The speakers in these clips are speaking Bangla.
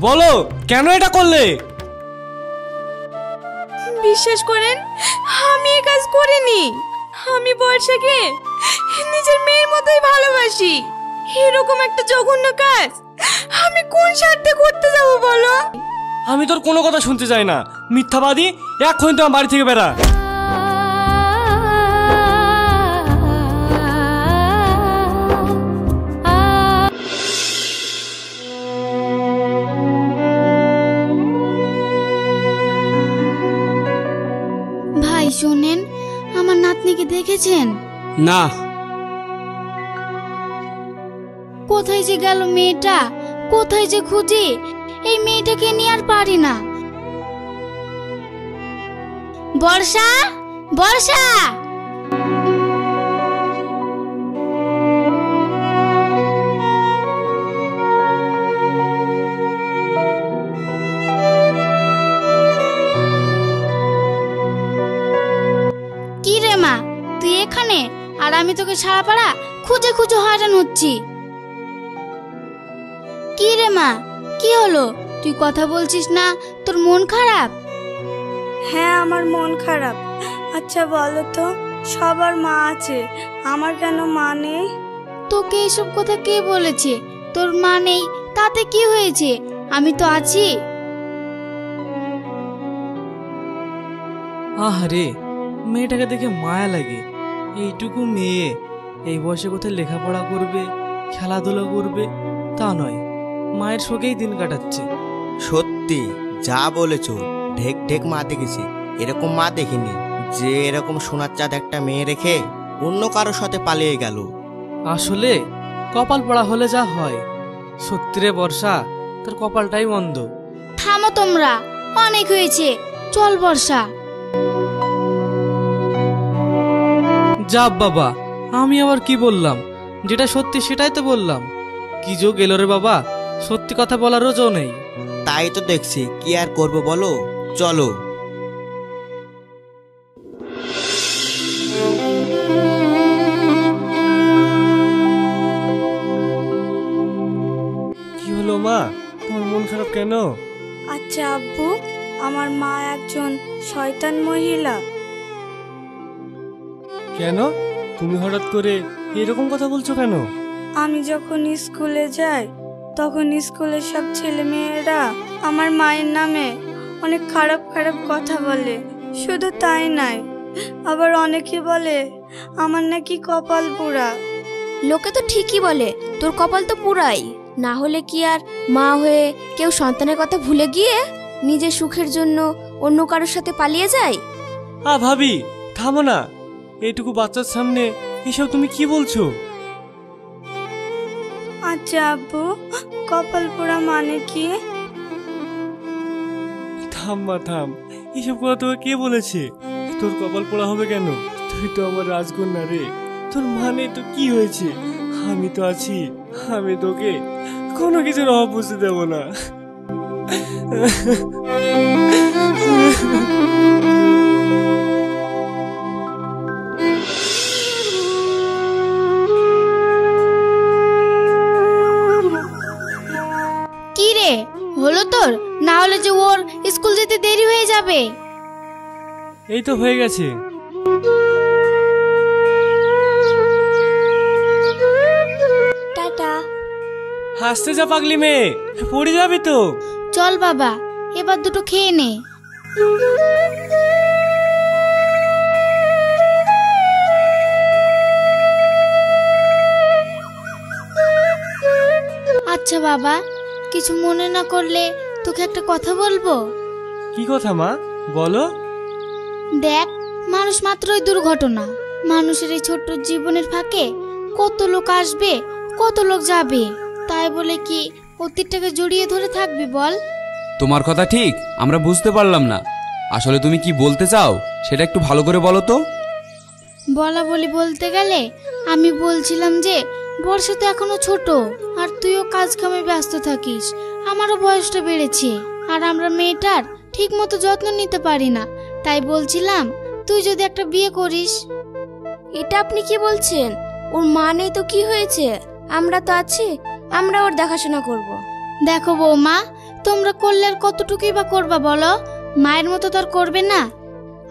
বলো কেন এটা করলে? বিশ্বাস করেন, আমি এই কাজ করিনি। আমি বর্ষাকে নিজের মেয়ের মতোই ভালোবাসি। এরকম একটা জঘন্য কাজ আমি কোন স্বার্থে করতে যাব বলো? আমি তোর কোনো কথা শুনতে চাই না, মিথ্যাবাদী। এক্ষুনি তো আমার বাড়ি থেকে বেরা। ভাই শোনেন, আমার নাতনিকে দেখেছেন? না। কোথায় যে গেল মেয়েটা, কোথায় যে খুঁজি। এই মেয়েটাকে নিয়ে আর পারি না। বর্ষা, বর্ষা! কি রে মা, তুই এখানে আর আমি তোকে সারা পাড়া খুঁজে খুঁজে হয়রান হচ্ছি। কি রে মা, কি হলো? তুই কথা বলছিস না, তোর মন খারাপ? হ্যাঁ, আমার মন খারাপ। আচ্ছা বলো তো, সবার মা আছে, আমার কেন মা নেই? তোকে এসব কথা কে বলেছে? তোর মা নেই তাতে কি হয়েছে? আমি তো আছি। আহারে, মেয়েটাকে দেখে মায়া লাগে। এইটুকু মেয়ে এই বয়সে কোথায় লেখাপড়া করবে, খেলাধুলা করবে তা নয়, মায়ের শোকেই দিন কাটাচ্ছে। সত্যি যা বলেছ, ঢেক ঢেক মা দেখেছি, এরকম মা দেখিনি যে এরকম সোনার চাঁদ একটা মেয়ে রেখে অন্য কারোর সাথে পালিয়ে গেল। আসলে কপাল পড়া হলে যা হয়। সত্যি রে বর্ষা, তোর কপালটাই বন্ধ। থামো তোমরা, অনেক হয়েছে, চল বর্ষা। যা বাবা, আমি আবার কি বললাম? যেটা সত্যি সেটাই তো বললাম। কি যোগ এলো রে বাবা, সত্যি কথা বলারও জো নেই। তাই তো দেখছি, কি আর করবো বলো, চলো। কি হলো মা, তোমার মন খারাপ কেন? আচ্ছা আব্বু, আমার মা একজন শয়তান মহিলা। কেন? তুমি হঠাৎ করে এরকম কথা বলছো কেন? আমি যখন স্কুলে যাই তখন স্কুলের সব ছেলে মেয়েরা আমার মায়ের নামে অনেক খারাপ খারাপ কথা বলে। শুধু তাই নয়, আবার অনেকে বলে আমার নাকি কপাল পোড়া। লোকে তো ঠিকই বলে, তোর কপাল তো পুরাই। না হলে কি আর মা হয়ে কেউ সন্তানের কথা ভুলে গিয়ে নিজের সুখের জন্য অন্য কারোর সাথে পালিয়ে যায়? ভাবি থামো না, এইটুকু বাচ্চার সামনে এসব তুমি কি বলছো? আচ্ছা আব্বু, কপাল পোড়া মানে কি? থাম মা থাম, এসব কথা তোকে কে বলেছে? তোর কপাল পোড়া হবে কেন? তুই তো আমার রাজকন্যা রে। তোর মানে তো কি হয়েছে? আমি তো আছি, আমি তোকে কোনো কিছুর অভাব বুঝতে দেবো না। কি রে, হলো তোর? না হলে যে ওর স্কুল যেতে দেরি হয়ে যাবে। এই তো হয়ে গেছে। টাটা। হাসতে যা পাগলি মেয়ে, পড়ে যাবি তো। চল বাবা, এবার দুটো খেয়ে নে। আচ্ছা বাবা, কিছু মনে না করলে তোকে একটা কথা বলবো। কি কথা মা, বলো। দেখ, মানুষ মাত্রই দুর্ঘটনা। মানুষের এই ছোট্ট জীবনের ফাঁকে কত লোক আসবে, কত লোক যাবে। তাই বলে কি অতীতটাকে জড়িয়ে ধরে থাকবি বল? তোমার কথা ঠিক, আমরা বুঝতে পারলাম না। আসলে তুমি কি বলতে চাও সেটা একটু ভালো করে বলো তো। বলা বলি বলতে গেলে আমি বলছিলাম যে বর্ষা তো এখনো ছোট, আর তুইও কাজ কামে ব্যস্ত থাকিস। আমারও বয়সটা বেড়েছে, আর আমরা মেয়েটার ঠিক মতো যত্ন নিতে পারি না। তাই বলছিলাম তুই যদি একটা বিয়ে করিস। এটা আপনি কি বলছেন? ওর মা নেই তো কি হয়েছে? আমরা তো আছি, আমরা ওর দেখাশোনা করব। দেখো বৌমা, তোমরা করলে আর কতটুকুই বা করবা বলো? মায়ের মতো তো আর করবে না।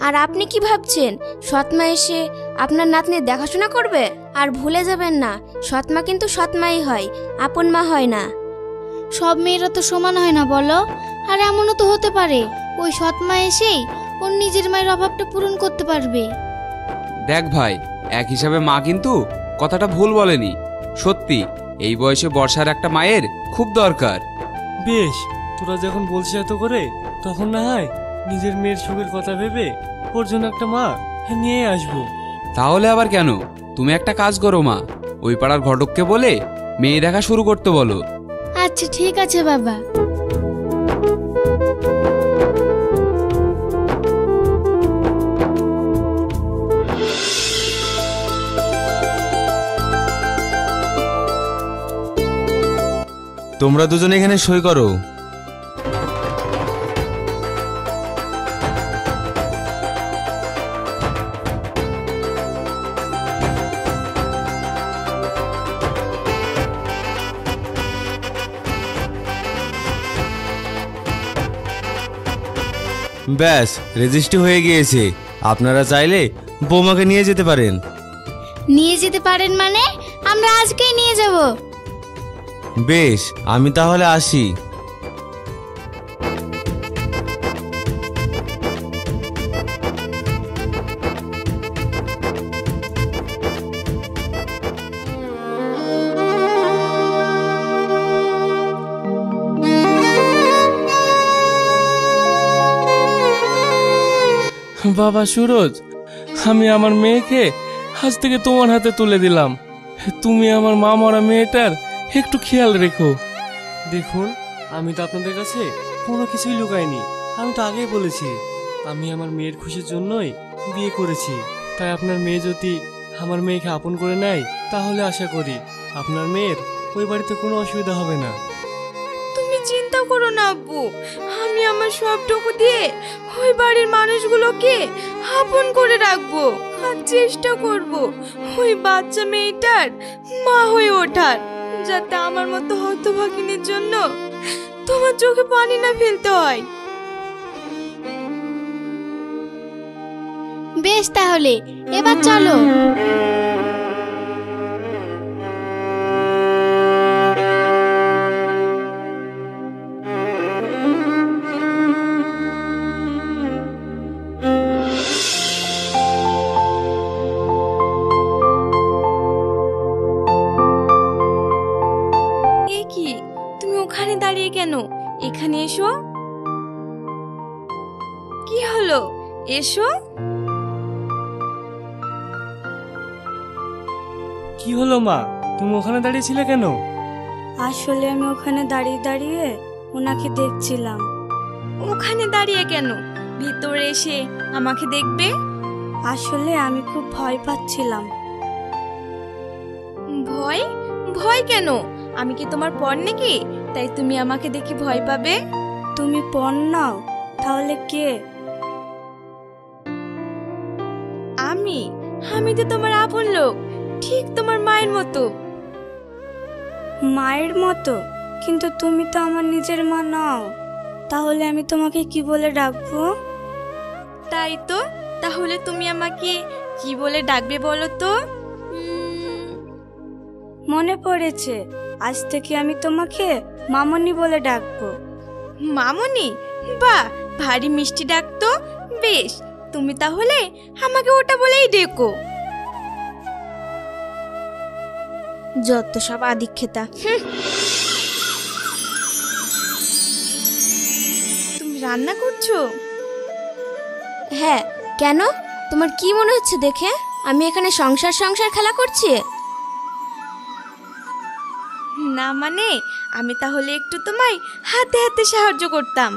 আর আপনি কি ভাবছেন সৎমা এসে আপনার নাতনির দেখাশোনা করবে? আর ভুলে যাবেন না, সৎমা কিন্তু সৎমাই হয়, আপন মা হয় না। সব মেয়েরা তো সমান হয় না বলো। আর এমনও তো হতে পারে ওই সৎ মা এসেই ওর নিজের মায়ের অভাবটা পূরণ করতে পারবে। দেখ ভাই, এক হিসাবে মা কিন্তু কথাটা ভুল বলেনি। সত্যি এই বয়সে বর্ষার একটা মায়ের খুব দরকার। বেশ, তোরা যখন বলছিস এত করে, তখন না হয় নিজের মেয়ের সুখের কথা ভেবে ওর জন্য একটা মা নিয়ে আসবো। তাহলে আবার কেন? তুমি একটা কাজ করো মা, ওই পাড়ার ঘটককে বলে মেয়ে দেখা শুরু করতে বলো। আচ্ছা ঠিক আছে বাবা। তোমরা দুজনে এখানে সই করো। ব্যাস, রেজিস্ট্রি হয়ে গিয়েছে। আপনারা চাইলে বৌমাকে নিয়ে যেতে পারেন। নিয়ে যেতে পারেন মানে? আমরা আজকেই নিয়ে যাব। বেশ, আমি তাহলে আসি। বাবা সুরজ, আমি আমার মেয়েকে আজ থেকে তোমার হাতে তুলে দিলাম। তুমি আমার মা মরা মেয়েটার একটু খেয়াল রেখো। দেখুন, আমি তো আপনাদের কাছে কোনো কিছুই লুকাইনি। আমি তো আগেই বলেছি আমি আমার মেয়ের খুশির জন্যই বিয়ে করেছি। তাই আপনার মেয়ে যদি আমার মেয়েকে আপন করে নেয়, তাহলে আশা করি আপনার মেয়ের ওই বাড়িতে কোনো অসুবিধা হবে না। তুমি চিন্তা করো না আব্বু, আমি আমার সবটুকু দিয়ে ওই বাড়ির মানুষগুলোকে আপন করে রাখবো। আর চেষ্টা করব ওই বাচ্চা মেয়েটার মা হয়ে ওঠার, যাতে আমার মতো হতভাগিনীর জন্য তোমার চোখে পানি না ফেলতে হয়। বেশ, তাহলে এবার চলো। এ কি, তুমি ওখানে দাঁড়িয়ে কেন? এখানে এসো। কি হলো, এসো। কি হলো মা, তুমি ওখানে দাঁড়িয়েছিলে কেন? আসলে আমি ওখানে দাঁড়িয়ে দাঁড়িয়ে ওনাকে দেখছিলাম। ওখানে দাঁড়িয়ে কেন? ভিতরে এসে আমাকে দেখবে। আসলে আমি খুব ভয় পাচ্ছিলাম। ভয়? ভয় কেন? আমি কি তোমার পর নাকি, তাই তুমি আমাকে দেখে ভয় পাবে? তুমি পর নাও? তাহলে কে? আমি তো তোমার আপন লোক, ঠিক তোমার মায়ের মতো। মায়ের মতো? কিন্তু তুমি তো আমার নিজের মা নাও। তাহলে আমি তোমাকে কি বলে ডাকবো? তাই তো, তাহলে তুমি আমাকে কি বলে ডাকবে বলো তো? মনে পড়েছে, আজ থেকে আমি তোমাকে মামনি বলে ডাকবো। মামনি? বাহ, ভারী মিষ্টি ডাকতো। বেশ, তুমি তাহলে আমাকে ওটা বলেই ডেকো। যত সব আদিক্ষেতা। তুমি রান্না করছো? হ্যাঁ, কেন? তোমার কি মনে হচ্ছে দেখে আমি এখানে সংসার খেলা করছি? না মানে, আমি তাহলে একটু তোমায় হাতে হাতে সাহায্য করতাম।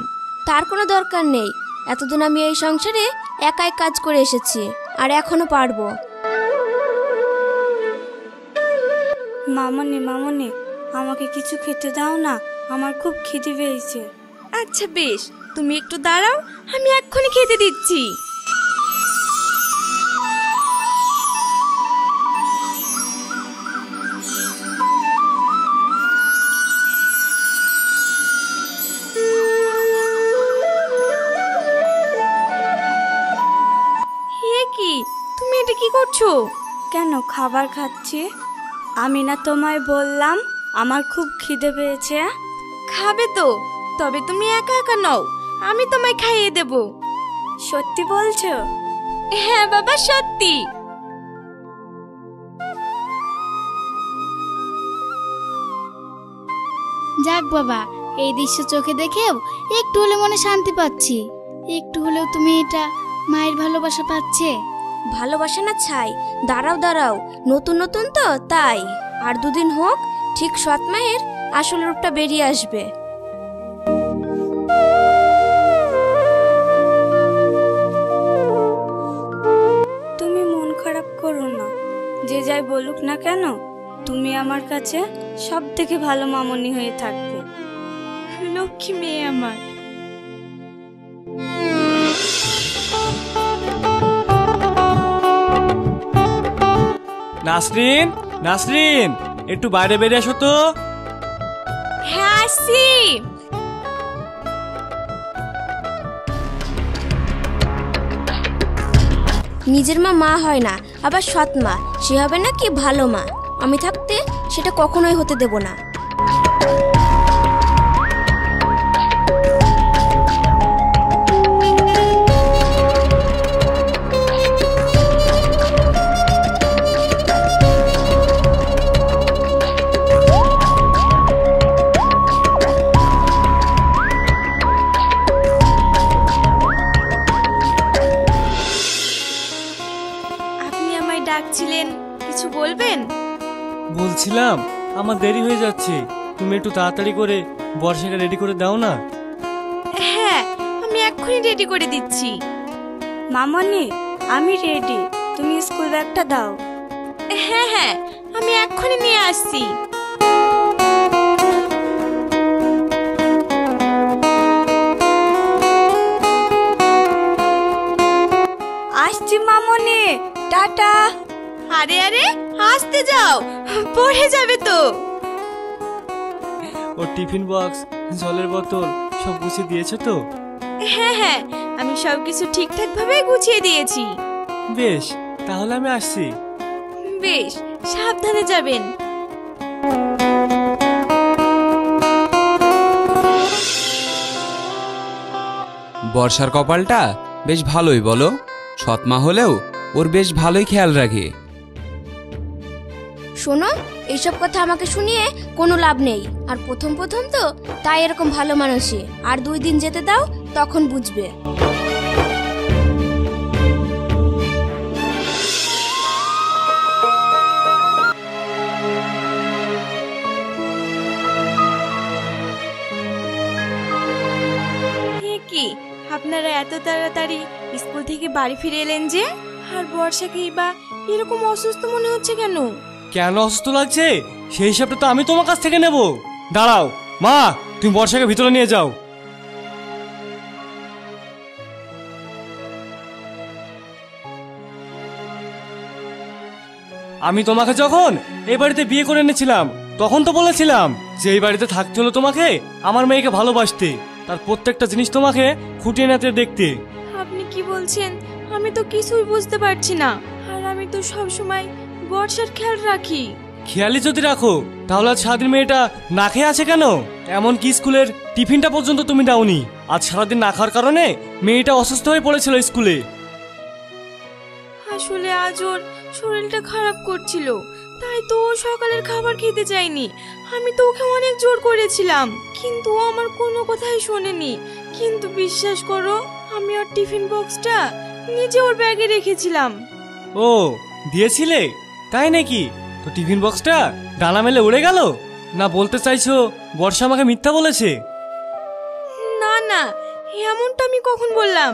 তার কোনো দরকার নেই। এতদিন আমি এই সংসারে একাই কাজ করে এসেছি, আর এখনো পারবো। মামনি, আমাকে কিছু খেতে দাও না, আমার খুব খিদে পেয়েছে। আচ্ছা বেশ, তুমি একটু দাঁড়াও, আমি এক্ষুনি খেতে দিচ্ছি। কেন খাবার খাচ্ছি? আমি না তোমায় বললাম আমার খুব খিদে পেয়েছে। খাবে তো, তবে তুমি একা একা নও, আমি তোমায় খাইয়ে দেব। সত্যি বলছো? হ্যাঁ বাবা, সত্যি। যাক বাবা, এই দৃশ্য চোখে দেখেও একটু হলে মনে শান্তি পাচ্ছি। একটু হলেও তুমি এটা মায়ের ভালোবাসা পাচ্ছে। ভালোবাসা না ছাই, দাঁড়াও দাঁড়াও, নতুন নতুন তো তাই। আর দুদিন হোক, ঠিক সৎ মায়ের আসল রূপটা বেরিয়ে আসবে। তুমি মন খারাপ করো না, যে যাই বলুক না কেন, তুমি আমার কাছে সব থেকে ভালো মামনি হয়ে থাকবে। লক্ষ্মী মেয়ে আমার। নাসরিন, নাসরিন, একটু বাইরে বেরিয়ে আসো তো। হ্যাঁ আসছি। নিজের মা মা হয় না, আবার সৎ মা, সে হবে নাকি ভালো মা। আমি থাকতে সেটা কখনোই হতে দেব না। আপনি আমায় ডাকছিলেন, কিছু বলবেন? বলছিলাম আমার দেরি হয়ে যাচ্ছে, তুমি একটু তাড়াতাড়ি করে বর্ষাকে রেডি করে দাও না। হ্যাঁ, আমি এক্ষুনি রেডি করে দিচ্ছি। মামনি, আমি রেডি, তুমি স্কুল ব্যাগটা দাও। হ্যাঁ হ্যাঁ, আমি এক্ষুনি নিয়ে আসছি। আসছি মামনি, টাটা। আরে আরে, আসতে যাও, পড়ে যাবে তো। ও টিফিন বক্স, জলের বোতল সব গুছিয়ে দিয়েছো তো? হ্যাঁ হ্যাঁ, আমি সবকিছু ঠিকঠাক ভাবে গুছিয়ে দিয়েছি। বেশ, তাহলে আমি আসছি। বেশ, সাবধানে যাবেন। বর্ষার কপালটা বেশ ভালোই বলো, সৎমা হলেও ওর বেশ ভালোই খেয়াল রাখে। শোনো, এইসব কথা আমাকে শুনিয়ে কোনো লাভ নেই। আর প্রথম প্রথম তো তাই এরকম ভালো মানুষই, আর 2 দিন যেতে দাও, তখন বুঝবে। কি আপনারা এত তাড়াতাড়ি স্কুল থেকে বাড়ি ফিরে এলেন যে? আর বর্ষাকেই বা এরকম অসুস্থ মনে হচ্ছে কেন? কেন অসুস্থ লাগছে সেই হিসাবটা তো আমি তোমার কাছ থেকে নেব। দাঁড়াও মা, তুমি বর্ষাকে ভিতরে নিয়ে যাও। আমি তোমাকে যখন এই বাড়িতে বিয়ে করে এনেছিলাম তখন তো বলেছিলাম যে এই বাড়িতে থাকতে হলো তোমাকে আমার মেয়েকে ভালোবাসতে, তার প্রত্যেকটা জিনিস তোমাকে খুঁটিয়ে নাতে দেখতে। আপনি কি বলছেন? আমি তো কিছুই বুঝতে পারছি না। আর আমি তো সব সময় বর্ষার খেয়াল রাখি। খেয়ালি যদি রাখো তাহলে আজ সারাদিন মেয়েটা না খেয়ে আছে কেন? এমনকি স্কুলের টিফিনটা পর্যন্ত তুমি দাওনি। আজ সারাদিন না খাওয়ার কারণে মেয়েটা অসুস্থ হয়ে পড়েছিল স্কুলে। আসলে আজ ওর শরীরটা খারাপ করছিল, তাই তো ও সকালের খাবার খেতে চায়নি। আমি তো ওকে অনেক জোর করেছিলাম, কিন্তু ও আমার কোনো কথাই শোনেনি। কিন্তু বিশ্বাস করো, আমি ওর টিফিন বক্সটা নিজে ওর ব্যাগে রেখেছিলাম। ও দিয়েছিলে তাই নাকি? তো টিফিন বক্সটা ডানা মেলে উড়ে গেল? না বলতে চাইছো বর্ষা আমাকে মিথ্যা বলেছে? না না, এমনটা আমি কখন বললাম?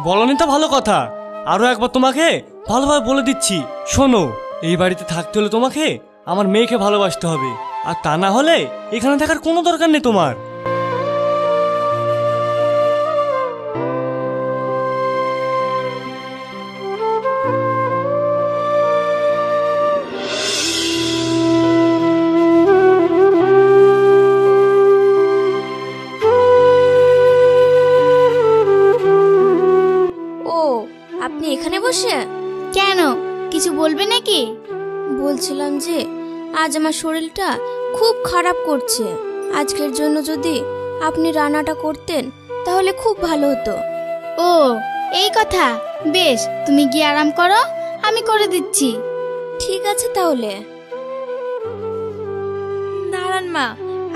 বলনি তো ভালো কথা, আরো একবার তোমাকে ভালোভাবে বলে দিচ্ছি শোনো। এই বাড়িতে থাকতে হলে তোমাকে আমার মেয়েকে ভালোবাসতে হবে, আর তা না হলে এখানে থাকার কোনো দরকার নেই তোমার। ও, আপনি এখানে বসে? কেন, কিছু বলবে যাবে নাকি? বলছিলাম যে আজ আমার শরীরটা খুব খারাপ করছে। আজকের জন্য যদি আপনি রান্নাটা করতেন তাহলে খুব ভালো হতো। ও এই কথা, বেশ তুমি গিয়ে আরাম করো, আমি করে দিচ্ছি। ঠিক আছে তাহলে। দাঁড়ান মা,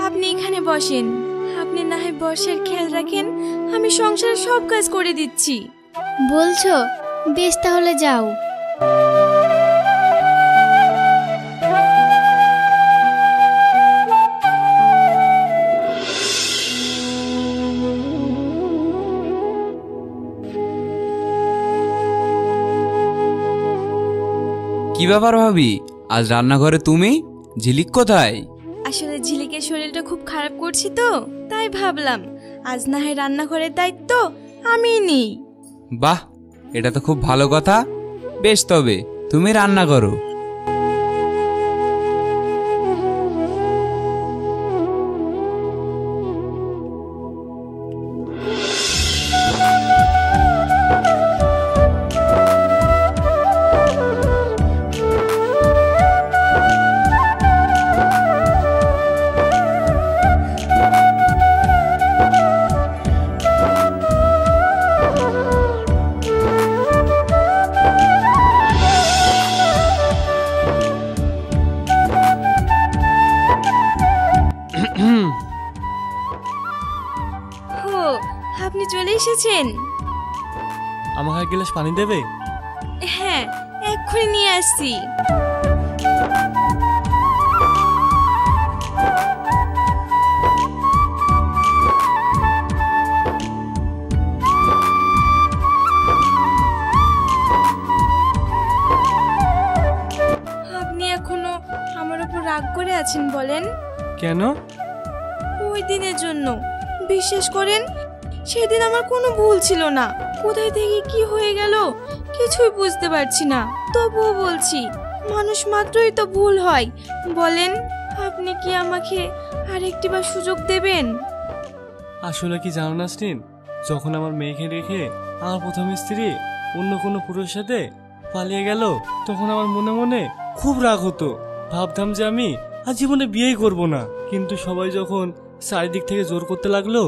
আপনি এখানে বসেন। আপনি না হয় বর্ষার খেয়াল রাখেন, আমি সংসারের সব কাজ করে দিচ্ছি। বলছো? বেশ তাহলে যাও। কি ব্যাপার ভাবি, আজ রান্নাঘরে তুমি? ঝিলিক কোথায়? আসলে ঝিলিকের শরীরটা খুব খারাপ করছি তো, তাই ভাবলাম আজ না হয় রান্নাঘরের দায়িত্ব আমিই নিই। বাহ, এটা তো খুব ভালো কথা। বেশ তবে তুমি রান্না করো। ও, আপনি চলে এসেছেন? আমাকে এক গ্লাস পানি দেবে? হ্যাঁ, এক্ষুনি নিয়ে আসছি। আপনি এখনো আমার উপর রাগ করে আছেন বলেন? কেন? ওই দিনের জন্য। বিশ্বাস করেন, সেদিন আমার কোনো ভুল ছিল না। কোথায় থেকে কি হয়ে গেল কিছুই বুঝতে পারছি না। তবুও বলছি, মানুষ মাত্রই তো ভুল হয়। বলেন, আপনি কি আমাকে আরেকটিবার সুযোগ দেবেন? আসলে কি জানো নাসরিন, যখন আমার মেয়েকে রেখে আমার প্রথম স্ত্রী অন্য কোনো পুরুষের সাথে পালিয়ে গেল, তখন আমার মনে মনে খুব রাগ হতো। ভাবতাম যে আমি আর জীবনে বিয়েই করব না। কিন্তু সবাই যখন চারিদিক থেকে জোর করতে লাগলো,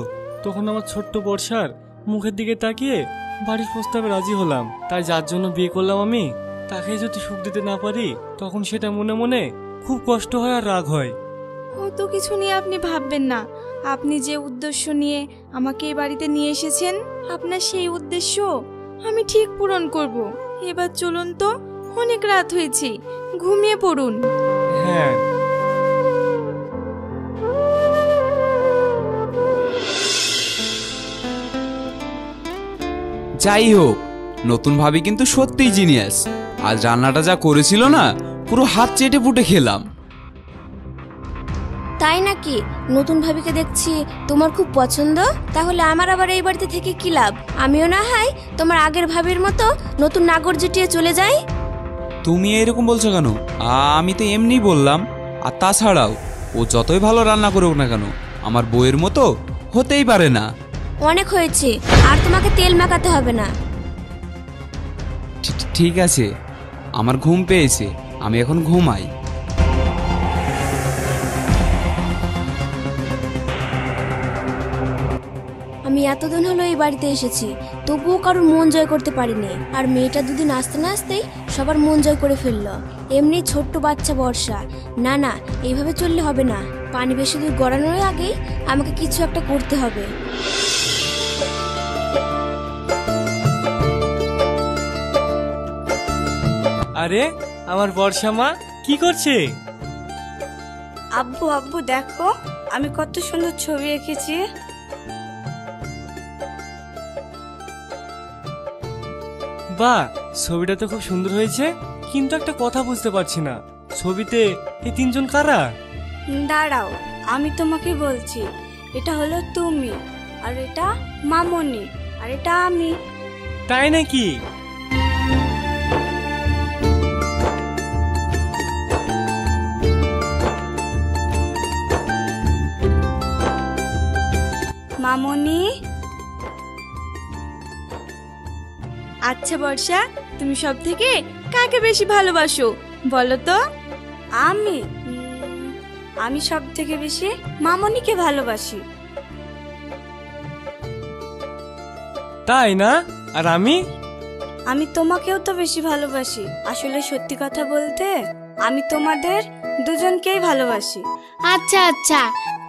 তখন আমার ছোট্ট বর্ষার মুখের দিকে তাকিয়ে বাড়ির প্রস্তাবে রাজি হলাম। তাই যার জন্য বিয়ে করলাম আমি, তাকে যদি সুখ দিতে না পারি, তখন সেটা মনে মনে খুব কষ্ট হয় আর রাগ হয়। অত কিছু নিয়ে আপনি ভাববেন না। আপনি যে উদ্দেশ্য নিয়ে আমাকে এই বাড়িতে নিয়ে এসেছেন, আপনার সেই উদ্দেশ্য আমি ঠিক পূরণ করব। এবার চলুন তো, অনেক রাত হয়েছে, ঘুমিয়ে পড়ুন। হ্যাঁ। যাই হোক, নতুন ভাবি কিন্তু সত্যিই জিনিয়াস। আজ রান্নাটা যা করেছিল না, পুরো হাত চেটে পুটে খেলাম। তাই নাকি? নতুন ভাবিকে দেখছি তোমার খুব পছন্দ। তাহলে আমার আবার এই বাড়িতে থেকে কি লাভ? আমিও না হয় তোমার আগের ভাবির মতো নতুন নাগর জুটিয়ে চলে যাই। তুমি এরকম বলছো কেন? আমি তো এমনি বললাম। আর তাছাড়াও ও যতই ভালো রান্না করুক না কেন, আমার বউয়ের মতো হতেই পারে না। অনেক হয়েছে, আর তোমাকে তেল মাখাতে হবে না। ঠিক আছে, আমার ঘুম পেয়েছে, আমি এখন ঘুমাই। আমি এতদিন হলো এই বাড়িতে এসেছি, তবুও কারোর মন জয় করতে পারিনি। আর মেয়েটা দুদিন আসতে না আসতেই সবার মন জয় করে ফেললো। এমনি ছোট্ট বাচ্চা বর্ষা। না না, এইভাবে চললে হবে না। পানি বেশি দূর গড়ানোর আগেই আমাকে কিছু একটা করতে হবে। আরে আমার বর্ষা মা কি করছে? আব্বু আব্বু দেখো, আমি কত সুন্দর ছবি এঁকেছি। বাহ, ছবিটা তো খুব সুন্দর হয়েছে, কিন্তু একটা কথা বুঝতে পারছি না, ছবিতে এই তিনজন কারা? দাঁড়াও, আমি তোমাকে বলছি। এটা হলো তুমি, আর এটা মামনি, আর এটা আমি। তাই নাকি? মামনি। আচ্ছা বর্ষা, তুমি সব থেকে কাকে বেশি ভালোবাসো বলো তো? আমি আমি সব থেকে বেশি মামনিকে ভালোবাসি। তাই না? আর আমি তোমাকেও তো বেশি ভালোবাসি। আসলে সত্যি কথা বলতে আমি তোমাদের দুজনকেই ভালোবাসি। আচ্ছা আচ্ছা,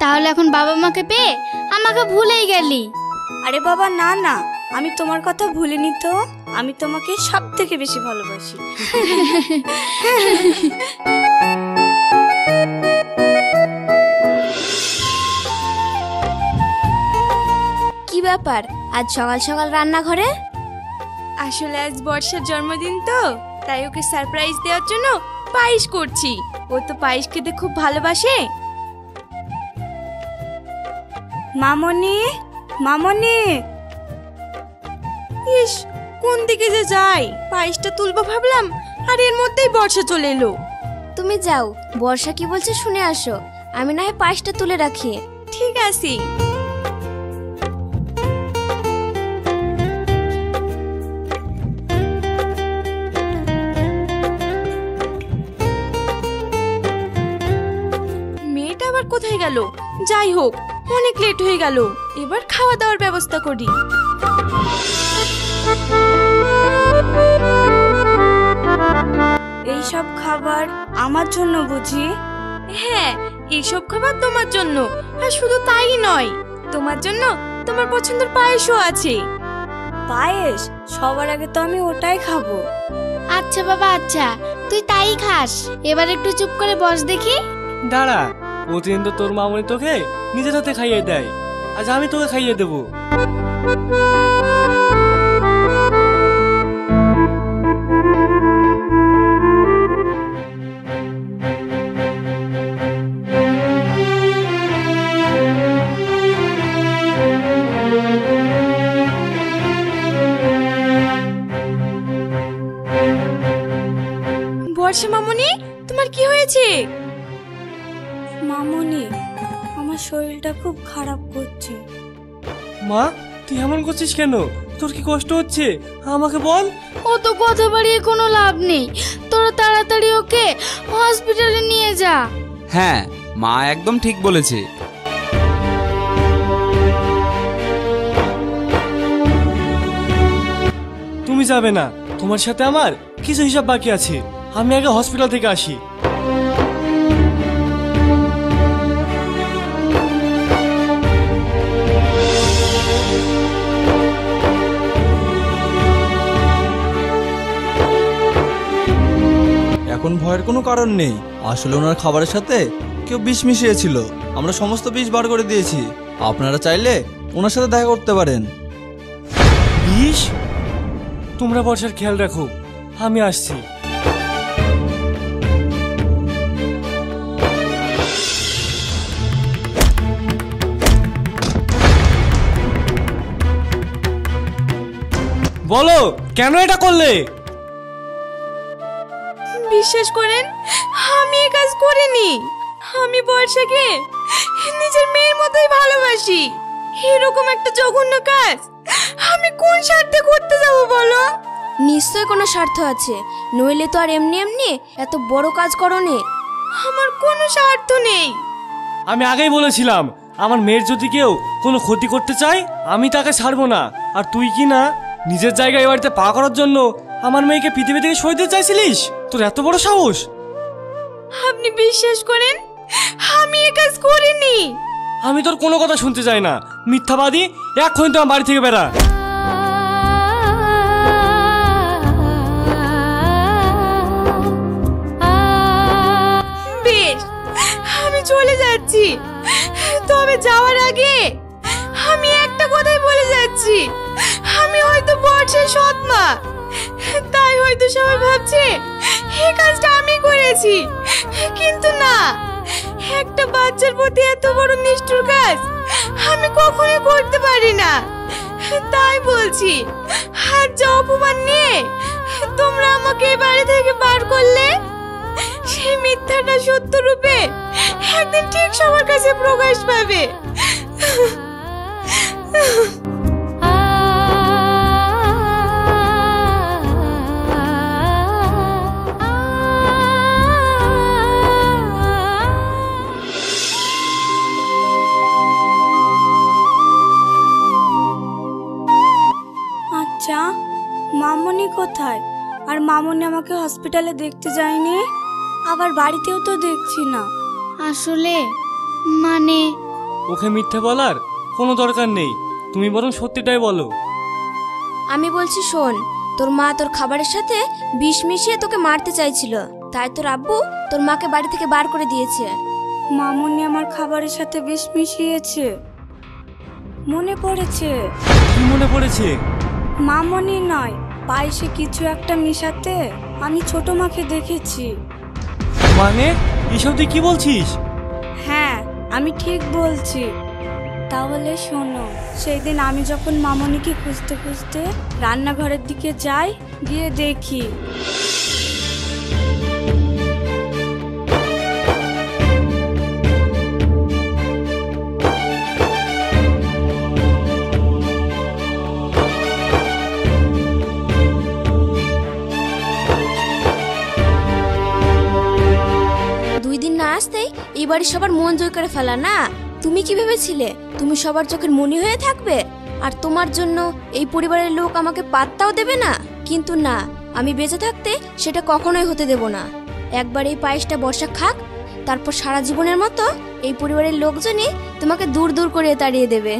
তাহলে এখন বাবা মাকে পেয়ে আমাকে ভুলেই গেলি? আরে বাবা না না, আমি তোমার কথা ভুলিনি তো। আমি তোমাকে সব থেকে বেশি ভালোবাসি। কি ব্যাপার আজ সকাল সকাল রান্নাঘরে? আসলে আজ বর্ষার জন্মদিন তো, তাই ওকে সারপ্রাইজ দেওয়ার জন্য পায়েস করছি। ও তো পায়েস খেতে খুব ভালোবাসে। মামনি, মামনি। ইস, কোন দিকে যে যাই, পায়েসটা তুলবো ভাবলাম আর এর মধ্যেই বর্ষা চলে এলো। তুমি যাও, বর্ষা কি বলছে শুনে আসো। আমি না হয় পায়েসটা তুলে রাখি। ঠিক আছে। মেয়েটা আবার কোথায় গেল? যাই হোক, অনেক লেট হয়ে গেল। এবার খাওয়া দাওয়ার ব্যবস্থা করি। এইসব খাবার আমার জন্য বুঝি? হ্যাঁ, এইসব খাবার তোমার জন্য। আর শুধু তাই নয়, তোমার জন্য তোমার পছন্দের পায়েসও আছে। পায়েস? সবার আগে তো আমি ওটাই খাবো। আচ্ছা বাবা আচ্ছা, তুই তাই খাস। এবার একটু চুপ করে বস দেখি। দাঁড়া, প্রতিদিন তো তোর মামনি তোকে নিজের হাতে খাইয়ে দেয়, আজ আমি তোকে খাইয়ে দেবো। বর্ষা মামনি, তোমার কি হয়েছে? মামনি, আমার শরীরটা খুব খারাপ করছে। মা, তুই এমন করছিস কেন? তোর কি কষ্ট হচ্ছে? আমাকে বল। অত কথা বাড়িয়ে কোনো লাভ নেই। তোরা তাড়াতাড়ি ওকে হসপিটালে নিয়ে যা। হ্যাঁ, মা একদম ঠিক বলেছে। তুমি যাবে না, তোমার সাথে আমার কিছু হিসাব বাকি আছে। আমি আগে হসপিটাল থেকে আসি। এখন ভয়ের কোনো কারণ নেই। আসলে ওনার খাবারের সাথে কেউ বিষ মিশিয়েছিল। আমরা সমস্ত বিষ বার করে দিয়েছি। আপনারা চাইলে ওনার সাথে দেখা করতে পারেন। বিষ? তোমরা বর্ষার খেয়াল রাখো, আমি আসছি। বলো, কেন এটা করলে? বিশ্বাস করেন, আমি এই কাজ করিনি। আমি বর্ষাকে নিজের মেয়ের মতোই ভালোবাসি। এরকম একটা জঘন্য কাজ আমি কোন স্বার্থে করতে যাব বলো? নিশ্চয় কোনো স্বার্থ আছে, নইলে তো আর এমনি এমনি এত বড় কাজ করোনি। আমার কোনো স্বার্থ নেই। আমি আগেই বলেছিলাম, আমার মেয়ের যদি কেউ কোনো ক্ষতি করতে চায় আমি তাকে ছাড়বো না। আর তুই কি না নিজের জায়গায় এ বাড়িতে পা করার জন্য আমার মেয়েকে পৃথিবী থেকে সরিয়ে দিতে চাইছিলিস? তোর এত বড় সাহস! আপনি বিশ্বাস করেন, আমি এই কাজ করিনি। আমি তোর কোনো কথা শুনতে চাই না, মিথ্যাবাদী। এক্ষুনি তো আমার বাড়ি থেকে বেরা। বেশ, আমি চলে যাচ্ছি। তবে যাওয়ার আগে আমি একটা কথাই বলে যাচ্ছি, আমি হয়তো বর্ষার সৎ মা। তাই হয়তো সবাই ভাবছে এই কাজটা আমি করেছি, কিন্তু না। একটা বাচ্চার প্রতি এত বড় নিষ্ঠুর কাজ আমি কখনোই করতে পারি না। তাই বলছি, আর যা অপমান নিয়ে তোমরা আমাকে এই বাড়ি থেকে বার করলে, সেই মিথ্যাটা সত্য রূপে একদিন ঠিক সবার কাছে প্রকাশ পাবে। আর মামনি আমাকে হসপিটালে দেখতে যায়নি, আবার বাড়িতেও তো দেখছি না। আসলে মানে ওকে মিথ্যে বলার কোনো দরকার নেই, তুমি বরং সত্যিটাই বলো। আমি বলছি শোন, তোর মা তোর খাবারের সাথে বিষ মিশিয়ে তোকে মারতে চাইছিল, তাই তোর আব্বু তোর মাকে বাড়ি থেকে বার করে দিয়েছে। মামনি আমার খাবারের সাথে বিষ মিশিয়েছে, মনে পড়েছে। কি মনে পড়েছে? মামনি নয়, পায়েসে কিছু একটা মিশাতে আমি ছোট মাকে দেখেছি। মানে এসব তুই কি বলছিস? হ্যাঁ, আমি ঠিক বলছি। তাহলে শোনো, সেই দিন আমি যখন মামনিকে খুঁজতে খুঁজতে রান্নাঘরের দিকে যাই, গিয়ে দেখি আসতেই এই বাড়ির সবার মন জয় করে ফেলা না। তুমি কি ভেবেছিলে তুমি সবার চোখের মনি হয়ে থাকবে আর তোমার জন্য এই পরিবারের লোক আমাকে পাত্তাও দেবে না? কিন্তু না, আমি বেঁচে থাকতে সেটা কখনোই হতে দেব না। একবার এই পায়েসটা বর্ষা খাক, তারপর সারা জীবনের মতো এই পরিবারের লোকজনই তোমাকে দূর দূর করে তাড়িয়ে দেবে।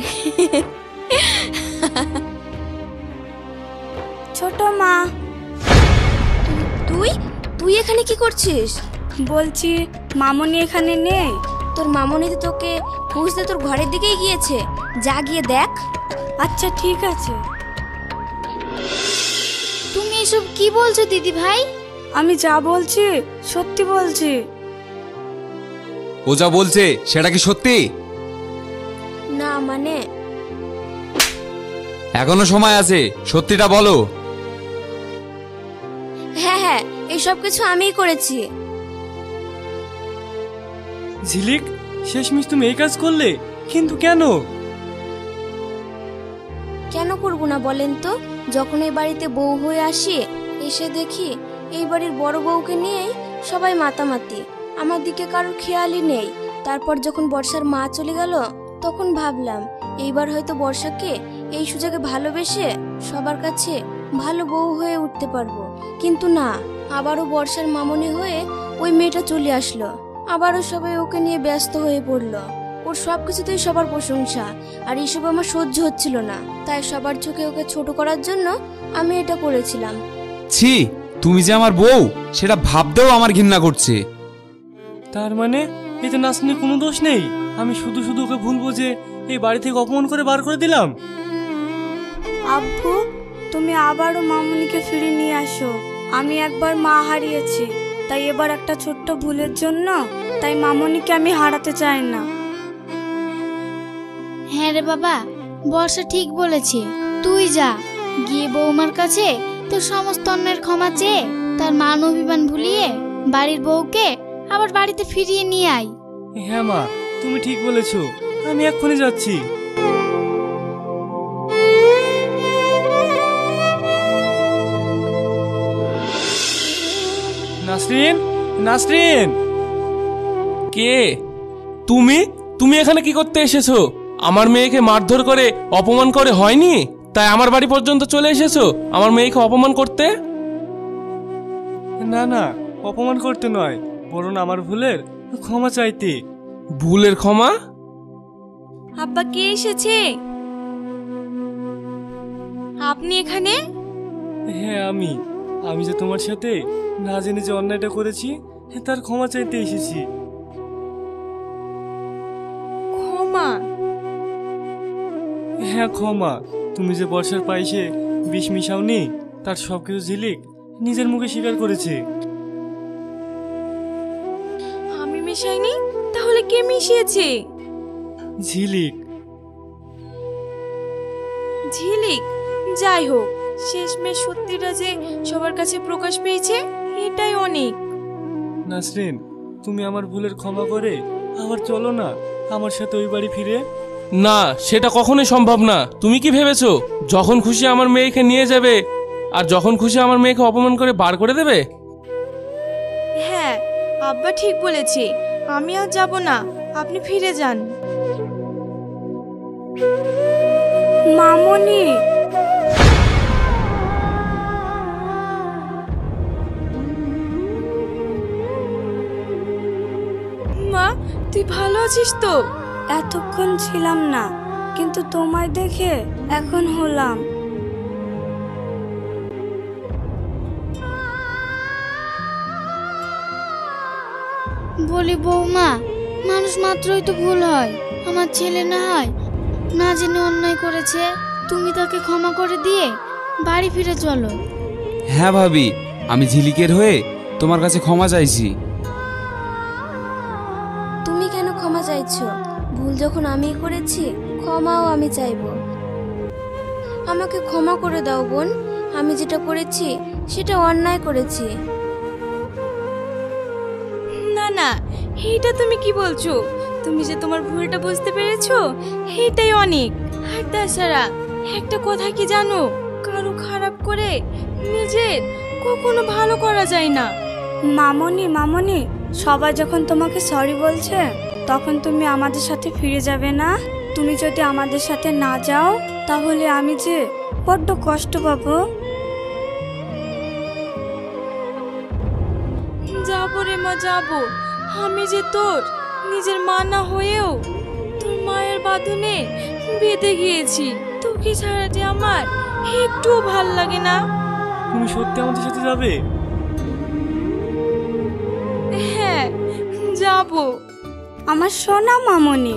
ছোট মা, তুই তুই এখানে কি করছিস? বলছি মামনি এখানে নেই। তোর মামনি তো তোকে খুঁজতে তোর ঘরের দিকেই গিয়েছে, যা গিয়ে দেখ। আচ্ছা ঠিক আছে। তুমি এসব কি বলছো দিদি ভাই? আমি যা বলছি সত্যি বলছি। ও যা বলছে সেটা কি সত্যি? না মানে এখনো সময় আছে, সত্যিটা বলো। হ্যাঁ হ্যাঁ, এইসব কিছু আমিই করেছি। ঝিলিক, শেষমেশ তুমি এই কাজ করলে, কিন্তু কেন? কেন করব না বলেন তো? যখন এই বাড়িতে বউ হয়ে আসি, এসে দেখি এই বাড়ির বড় বউকে নিয়েই সবাই মাতামাতি, আমার দিকে কারোর খেয়ালই নেই। তারপর যখন বর্ষার মা চলে গেল, তখন ভাবলাম এইবার হয়তো বর্ষাকে এই সুযোগে ভালোবেসে সবার কাছে ভালো বউ হয়ে উঠতে পারবো। কিন্তু না, আবারও বর্ষার মামনি হয়ে ওই মেয়েটা চলে আসলো। আবারও সবাই ওকে নিয়ে ব্যস্ত হয়ে পড়লো। ওর সব কিছুতেই সবার প্রশংসা, আর এইসব আমার সহ্য হচ্ছিল না। তাই সবার চোখে ওকে ছোট করার জন্য আমি এটা করেছিলাম। ছি, তুমি যে আমার বউ সেটা ভাবতেও আমার ঘৃণা করছে। তার মানে এতে নাসনির কোনো দোষ নেই? আমি শুধু শুধু ওকে ভুলবো যে এই বাড়ি থেকে অপমান করে বার করে দিলাম? আব্বু, তুমি আবারও মামনিকে ফিরে নিয়ে আসো। আমি একবার মা হারিয়েছি, তাই এবার একটা ছোট্ট ভুলের জন্য তাই মামনিকে আমি হারাতে চাই না। হ্যাঁ রে বাবা, বর্ষা ঠিক বলেছে। তুই যা, গিয়ে বৌমার কাছে তোর সমস্ত অন্যের ক্ষমা চেয়ে তার মান অভিমান ভুলিয়ে বাড়ির বউকে আবার বাড়িতে ফিরিয়ে নিয়ে আয়। হ্যাঁ মা, তুমি ঠিক বলেছো, আমি এক্ষুনি যাচ্ছি। নাসরিন, নাসরিন। কে? তুমি তুমি এখানে কি করতে এসেছো? আমার মেয়েকে মারধর করে অপমান করে হয়নি, তাই আমার বাড়ি পর্যন্ত চলে এসেছো আমার মেয়েকে অপমান করতে? না না, অপমান করতে নয়, বরং আমার ভুলের ক্ষমা চাইতে। ভুলের ক্ষমা? আব্বা, কে এসেছে? আপনি এখানে? হ্যাঁ আমি যে তোমার সাথে না জেনে যে অন্যায়টা করেছি তার ক্ষমা চাইতে এসেছি। ক্ষমা? হ্যাঁ ক্ষমা। তুমি যে বর্ষার পায়েসে বিষ মিশাওনি তার সবকিছু ঝিলিক নিজের মুখে স্বীকার করেছে। আমি মিশাইনি? তাহলে কে মিশিয়েছে? ঝিলিক। ঝিলিক? যাই হোক, শেষমেশ সত্যিটা যে সবার কাছে প্রকাশ পেয়েছে, এটাই অনেক। নাসরিন, তুমি আমার ভুলের ক্ষমা করে আবার চলো না আমার সাথে ওই বাড়ি ফিরে। না, সেটা কখনোই সম্ভব না। তুমি কি ভেবেছো যখন খুশি আমার মেয়েকে নিয়ে যাবে আর যখন খুশি আমার মেয়েকে অপমান করে বার করে দেবে? হ্যাঁ, আব্বা ঠিক বলেছে, আমি আর যাব না, আপনি ফিরে যান। মামনি। তুই ভালো আছিস তো? এতক্ষণ ছিলাম না, কিন্তু তোমায় দেখে এখন হলাম। বলি বৌমা, মানুষ মাত্রই তো ভুল হয়। আমার ছেলে না হয় না জেনে অন্যায় করেছে, তুমি তাকে ক্ষমা করে দিয়ে বাড়ি ফিরে চলো। হ্যাঁ ভাবি, আমি ঝিলিকের হয়ে তোমার কাছে ক্ষমা চাইছি। তুমি কেন ক্ষমা চাইছো? ভুল যখন আমিই করেছি, ক্ষমাও আমি চাইবো। আমাকে ক্ষমা করে দাও বোন, আমি যেটা করেছি সেটা অন্যায় করেছি। না না, এটা তুমি কি বলছো? তুমি যে তোমার ভুলটা বুঝতে পেরেছো, এটাই অনেক। আর তাছাড়া একটা কথা কি জানো, কারো খারাপ করে নিজের কখনো ভালো করা যায় না। মামনি মামনি, সবাই যখন তোমাকে সরি বলছে, তখন তুমি আমাদের সাথে ফিরে যাবে না? তুমি যদি আমাদের সাথে না যাও, তাহলে আমি যে বড্ড কষ্ট পাবো। যাবো রে মা, যাবো। আমি যে তোর নিজের মা না হয়েও তোর মায়ের বাঁধনে বেঁধে গিয়েছি। তোকে ছাড়া যে আমার একটুও ভাল লাগে না। তুমি সত্যি আমাদের সাথে যাবে? হ্যাঁ, যাবো। আমার সোনা মামনি,